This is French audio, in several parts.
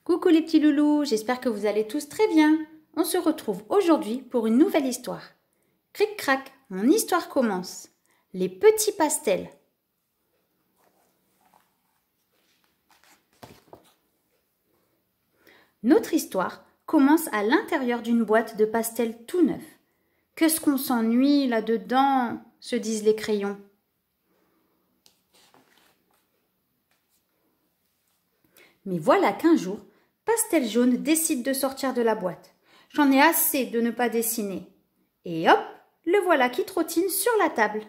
Coucou les petits loulous, j'espère que vous allez tous très bien. On se retrouve aujourd'hui pour une nouvelle histoire. Cric-crac, mon histoire commence. Les petits pastels. Notre histoire commence à l'intérieur d'une boîte de pastels tout neuf. Qu'est-ce qu'on s'ennuie là-dedans, se disent les crayons. Mais voilà qu'un jour, Pastel Jaune décide de sortir de la boîte. J'en ai assez de ne pas dessiner. Et hop, le voilà qui trottine sur la table.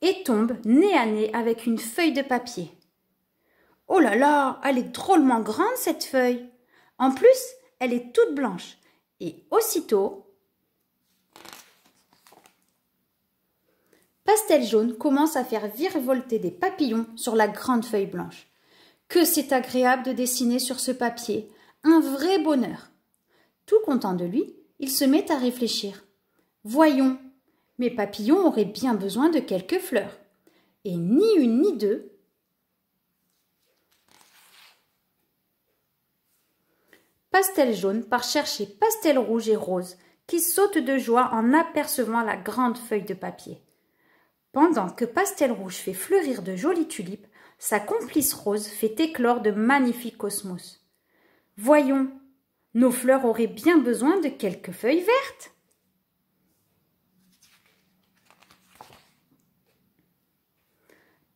Et tombe nez à nez avec une feuille de papier. Oh là là, elle est drôlement grande cette feuille. En plus, elle est toute blanche. Et aussitôt, Pastel Jaune commence à faire virevolter des papillons sur la grande feuille blanche. Que c'est agréable de dessiner sur ce papier, un vrai bonheur. Tout content de lui, il se met à réfléchir. Voyons, mes papillons auraient bien besoin de quelques fleurs. Et ni une ni deux, Pastel Jaune part chercher Pastel Rouge et Rose, qui sautent de joie en apercevant la grande feuille de papier. Pendant que Pastel Rouge fait fleurir de jolies tulipes, sa complice Rose fait éclore de magnifiques cosmos. Voyons, nos fleurs auraient bien besoin de quelques feuilles vertes.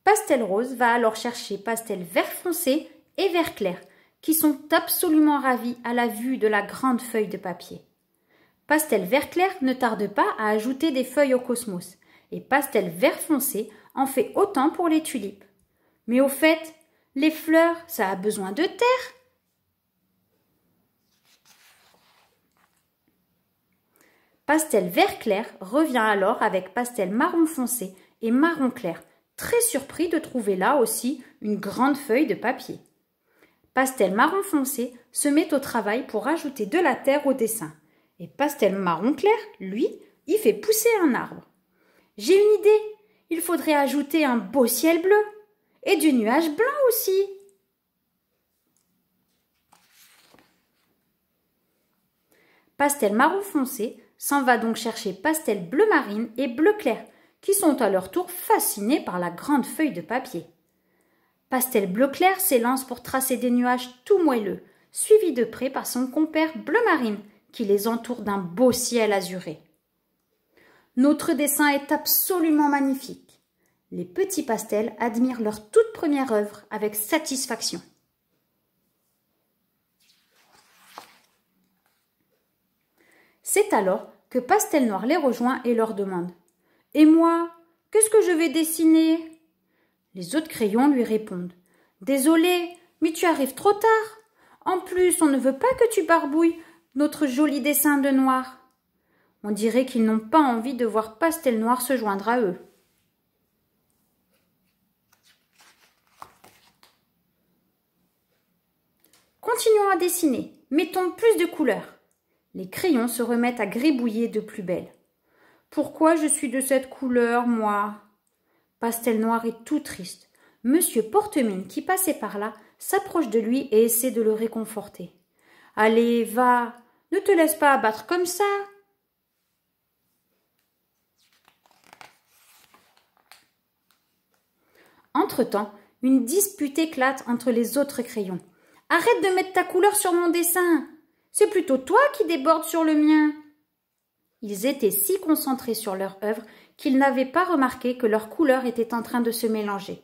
Pastel Rose va alors chercher Pastel Vert foncé et Vert clair, qui sont absolument ravis à la vue de la grande feuille de papier. Pastel Vert clair ne tarde pas à ajouter des feuilles au cosmos, et Pastel Vert foncé en fait autant pour les tulipes. Mais au fait, les fleurs, ça a besoin de terre. Pastel Vert clair revient alors avec Pastel Marron foncé et Marron clair, très surpris de trouver là aussi une grande feuille de papier. Pastel Marron foncé se met au travail pour ajouter de la terre au dessin. Et Pastel Marron clair, lui, y fait pousser un arbre. J'ai une idée, il faudrait ajouter un beau ciel bleu et du nuage blanc aussi. Pastel Marron foncé s'en va donc chercher Pastel Bleu Marine et Bleu clair, qui sont à leur tour fascinés par la grande feuille de papier. Pastel Bleu clair s'élance pour tracer des nuages tout moelleux, suivi de près par son compère Bleu Marine, qui les entoure d'un beau ciel azuré. Notre dessin est absolument magnifique. Les petits pastels admirent leur toute première œuvre avec satisfaction. C'est alors que Pastel Noir les rejoint et leur demande « Et moi, qu'est-ce que je vais dessiner ?» Les autres crayons lui répondent « Désolé, mais tu arrives trop tard. En plus, on ne veut pas que tu barbouilles notre joli dessin de noir. » On dirait qu'ils n'ont pas envie de voir Pastel Noir se joindre à eux. Continuons à dessiner, mettons plus de couleurs. Les crayons se remettent à gribouiller de plus belle. Pourquoi je suis de cette couleur, moi? Pastel Noir est tout triste. Monsieur Portemine, qui passait par là, s'approche de lui et essaie de le réconforter. Allez, va, ne te laisse pas abattre comme ça. Entre-temps, une dispute éclate entre les autres crayons. « Arrête de mettre ta couleur sur mon dessin. C'est plutôt toi qui déborde sur le mien. » Ils étaient si concentrés sur leur œuvre qu'ils n'avaient pas remarqué que leurs couleurs étaient en train de se mélanger.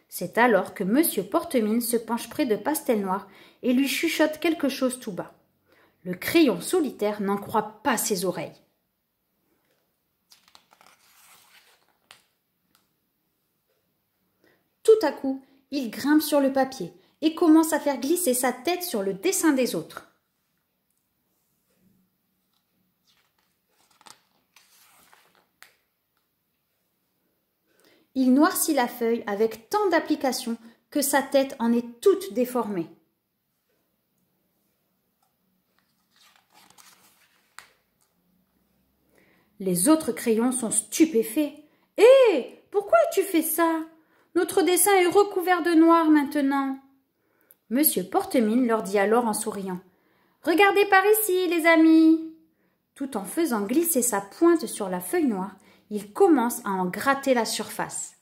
C'est alors que Monsieur Portemine se penche près de Pastel Noir et lui chuchote quelque chose tout bas. Le crayon solitaire n'en croit pas ses oreilles. Tout à coup, il grimpe sur le papier et commence à faire glisser sa tête sur le dessin des autres. Il noircit la feuille avec tant d'application que sa tête en est toute déformée. Les autres crayons sont stupéfaits. « Hé, pourquoi tu fais ça? Notre dessin est recouvert de noir maintenant. Monsieur Portemine leur dit alors en souriant. Regardez par ici, les amis. Tout en faisant glisser sa pointe sur la feuille noire, il commence à en gratter la surface.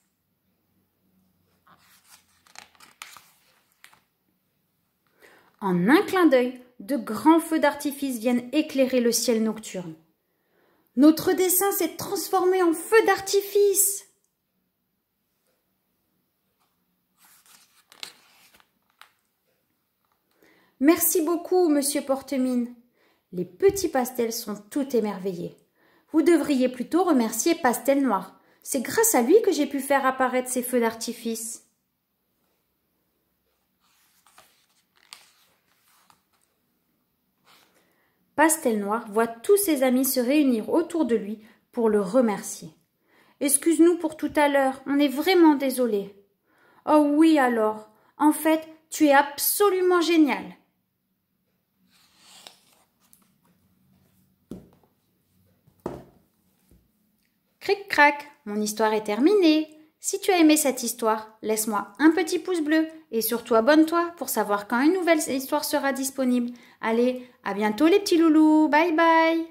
En un clin d'œil, de grands feux d'artifice viennent éclairer le ciel nocturne. Notre dessin s'est transformé en feu d'artifice. Merci beaucoup, monsieur Portemine. Les petits pastels sont tout émerveillés. Vous devriez plutôt remercier Pastel Noir. C'est grâce à lui que j'ai pu faire apparaître ces feux d'artifice. Pastel Noir voit tous ses amis se réunir autour de lui pour le remercier. « Excuse-nous pour tout à l'heure, on est vraiment désolé. »« Oh oui alors, en fait, tu es absolument génial. » Cric-crac, mon histoire est terminée. Si tu as aimé cette histoire, laisse-moi un petit pouce bleu et surtout abonne-toi pour savoir quand une nouvelle histoire sera disponible. Allez, à bientôt les petits loulous, bye bye.